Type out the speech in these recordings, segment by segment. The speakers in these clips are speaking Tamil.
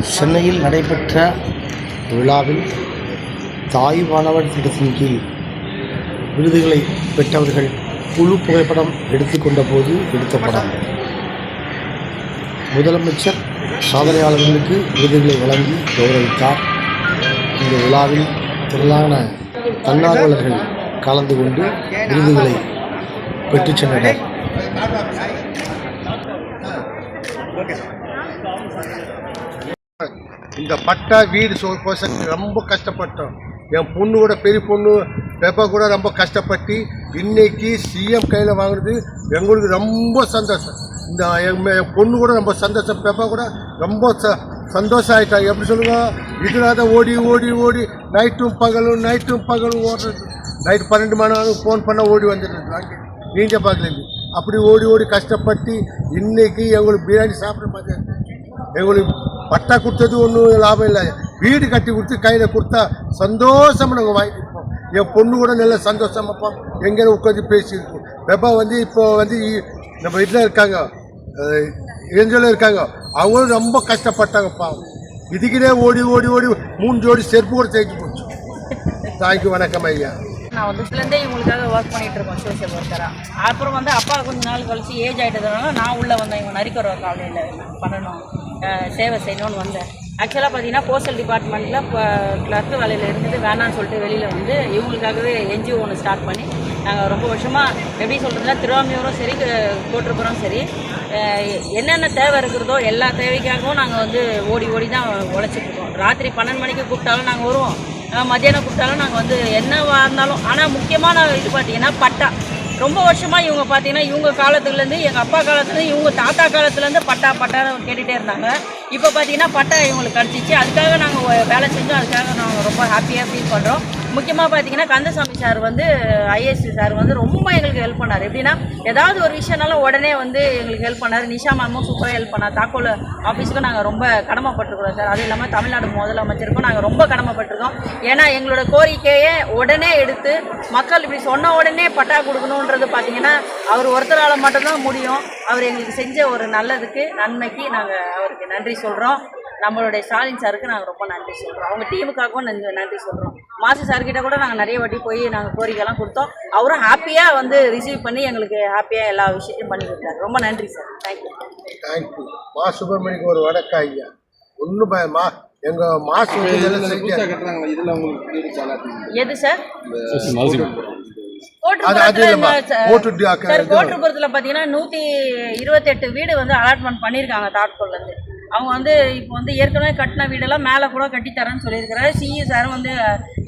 சென்னையில் நடைபெற்ற விழாவில் தாய் மாணவர் திட்டத்தின் கீழ் விருதுகளை பெற்றவர்கள் குழு புகைப்படம் எடுத்துக்கொண்ட போது எடுத்த படம். முதலமைச்சர் சாதனையாளர்களுக்கு விருதுகளை வழங்கி கௌரவித்தார். இந்த விழாவில் திரளான தன்னார்வலர்கள் கலந்து கொண்டு விருதுகளை பெற்றுச் சென்றனர். இந்த பட்டா வீடு ரொம்ப கஷ்டப்பட்டோம். என் பொண்ணு கூட பெரிய பொண்ணு பெப்பா கூட ரொம்ப கஷ்டப்பட்டு இன்னைக்கு சிஎம் கையில் வாங்குறது எங்களுக்கு ரொம்ப சந்தோஷம். இந்த என் பொண்ணு கூட ரொம்ப சந்தோஷம். பெப்பா கூட ரொம்ப சந்தோஷம் ஆகிட்டா. எப்படி சொல்லுங்க, இதனால தான் ஓடி ஓடி ஓடி நைட்டும் பகலும் ஓடுறது. நைட்டு 12 மணி நேரம் ஃபோன் பண்ணால் ஓடி வந்துடுறாங்க. நீஞ்ச பார்க்கல அப்படி ஓடி ஓடி கஷ்டப்பட்டு இன்னைக்கு எங்களுக்கு பிரியாணி சாப்பிட்ற மாதிரி. எங்களுக்கு பட்டா கொடுத்தது ஒன்றும் லாபம் இல்லை, வீடு கட்டி கொடுத்து கையில் கொடுத்தா சந்தோஷமாக நாங்கள் வாங்கியிருப்போம். என் பொண்ணு கூட நல்ல சந்தோஷமாப்பா எங்கேயும் உட்காந்து பேசியிருக்கோம். வெப்பா இப்போ நம்ம இதில் இருக்காங்க, இளைஞர்கள் இருக்காங்க, அவங்களும் ரொம்ப கஷ்டப்பட்டாங்கப்பா. இதுக்கிட்டே ஓடி ஓடி ஓடி 3 ஜோடி செருப்பு கூட தேய்ச்சி போச்சு. தேங்க்யூ, வணக்கம் ஐயா. நான் இதுலேருந்தே இவங்களுக்காக ஒர்க் பண்ணிகிட்டு இருக்கோம் சோஷியல் ஒர்க்கராக. அப்புறம் அப்பா கொஞ்சம் நாள் கழிச்சு ஏஜ் ஆகிட்டதுனால நான் உள்ளே வந்தேன். இவங்க நரிக்கிற காலையில் பண்ணணும், சேவை செய்யணும்னு வந்தேன். ஆக்சுவலாக பார்த்தீங்கன்னா போஸ்டல் டிபார்ட்மெண்ட்டில் இப்போ கிளர்க்கு வேலையில் இருந்துட்டு வேணான்னு சொல்லிட்டு வெளியில் வந்து இவங்களுக்காகவே என்ஜிஓ ஒன்று ஸ்டார்ட் பண்ணி நாங்கள் ரொம்ப வருஷமாக எப்படி சொல்கிறதுனா திருவாமியூரும் சரி கோட்டுப்புறம் சரி என்னென்ன தேவை இருக்கிறதோ எல்லா தேவைக்காகவும் நாங்கள் ஓடி ஓடி தான் உழைச்சிட்ருக்கோம். ராத்திரி 12 மணிக்கு கூப்பிட்டாலும் நாங்கள் வருவோம், மத்தியானம் கூப்பிட்டாலும் நாங்கள் என்னவாக இருந்தாலும். ஆனால் முக்கியமான இது பார்த்திங்கன்னா பட்டா. ரொம்ப வருஷமாக இவங்க பார்த்தீங்கன்னா இவங்க காலத்துலேருந்து எங்கள் அப்பா காலத்துலேருந்து இவங்க தாத்தா காலத்துலேருந்து பட்டான்னு கேட்டுகிட்டே இருந்தாங்க. இப்போ பார்த்தீங்கன்னா பட்டா இவங்களுக்கு கிடச்சிச்சு. அதுக்காக நாங்கள் வேலை செஞ்சோம். அதுக்காக நாங்கள் ரொம்ப ஹாப்பியாக ஃபீல் பண்ணுறோம். முக்கியமாக பார்த்தீங்கன்னா கந்தசாமி சார் ஐஏஎஸ் சார் ரொம்ப எங்களுக்கு ஹெல்ப் பண்ணார். எப்படின்னா ஏதாவது ஒரு விஷயம்னாலும் உடனே எங்களுக்கு ஹெல்ப் பண்ணார். நிஷா மேமும் சூப்பராக ஹெல்ப் பண்ணார். தாக்கோல் ஆஃபீஸுக்கும் நாங்கள் ரொம்ப கடமைப்பட்டிருக்கோம் சார். அதுவும் இல்லாமல் தமிழ்நாடு முதலமைச்சருக்கும் நாங்கள் ரொம்ப கடமைப்பட்டிருக்கோம். ஏன்னா எங்களோட கோரிக்கையை உடனே எடுத்து மக்கள் இப்படி சொன்ன உடனே பட்டா கொடுக்கணுன்றது பார்த்தீங்கன்னா அவர் ஒருத்தரால் மட்டும்தான் முடியும். அவர் எங்களுக்கு செஞ்ச ஒரு நல்லதுக்கு நன்மைக்கு நாங்கள் அவருக்கு நன்றி சொல்கிறோம். நம்மளுடைய ஸ்டாலின் சாருக்கு நாங்கள் ரொம்ப நன்றி சொல்கிறோம். அவங்க டீமுக்காகவும் நன்றி சொல்கிறோம். மாசு சார்கிட்ட கூட நாங்கள் நிறைய வாட்டி போய் நாங்கள் கோரிக்கைலாம் கொடுத்தோம். அவரும் ஹாப்பியாக ரிசீவ் பண்ணி எங்களுக்கு ஹாப்பியாக எல்லா விஷயத்தையும் பண்ணி கொடுத்தாரு. ரொம்ப நன்றி சார். தேங்க்யூ. மா சுப்பிரமணியக்கு ஒரு வணக்கம் ஐயா. ஒன்றும் எங்கள் மாசு எது சார் கோட்டுப்புறத்தில் பார்த்தீங்கன்னா 128 வீடு அலாட்மெண்ட் பண்ணியிருக்காங்க தாட்கோல்லேருந்து. அவங்க இப்போ ஏற்கனவே கட்டின வீடெல்லாம் மேலே கூட கட்டித்தரேன்னு சொல்லியிருக்கிறாரு. சிஇ சாரும்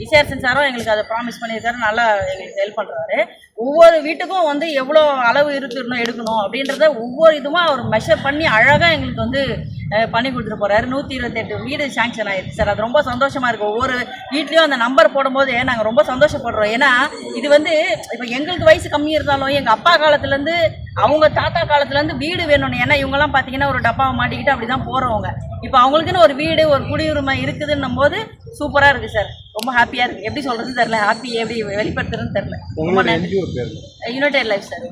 விசேஷன் சாரும் எங்களுக்கு அதை ப்ராமிஸ் பண்ணியிருக்காரு. நல்லா எங்களுக்கு ஹெல்ப் பண்ணுறாரு. ஒவ்வொரு வீட்டுக்கும் எவ்வளோ அளவு எடுக்கணும் அப்படின்றத ஒவ்வொரு இதுவும் அவர் மெஷர் பண்ணி அழகாக எங்களுக்கு பண்ணி கொடுத்துட்டு போகிறாரு. 128 வீடு சாங்ஷன் ஆகிருக்கு சார். அது ரொம்ப சந்தோஷமாக இருக்குது. ஒவ்வொரு வீட்லேயும் அந்த நம்பர் போடும்போது நாங்கள் ரொம்ப சந்தோஷப்படுறோம். ஏன்னா இது இப்போ எங்களுக்கு வயசு கம்மி இருந்தாலும் எங்கள் அப்பா காலத்துலேருந்து அவங்க தாத்தா காலத்துலேருந்து வீடு வேணும்னு. ஏன்னா இவங்கெல்லாம் பார்த்தீங்கன்னா ஒரு டப்பாவை மாட்டிக்கிட்டு அப்படி தான் போகிறவங்க. இப்போ அவங்களுக்குன்னு ஒரு வீடு ஒரு குடியுரிமை இருக்குதுன்னும் போது சூப்பராக இருக்குது சார். ரொம்ப ஹாப்பியாக இருக்குது. எப்படி சொல்கிறதுன்னு தெரில, ஹாப்பி எப்படி வெளிப்படுத்துறதுன்னு தெரில. ரொம்ப நன்றி. United life sir.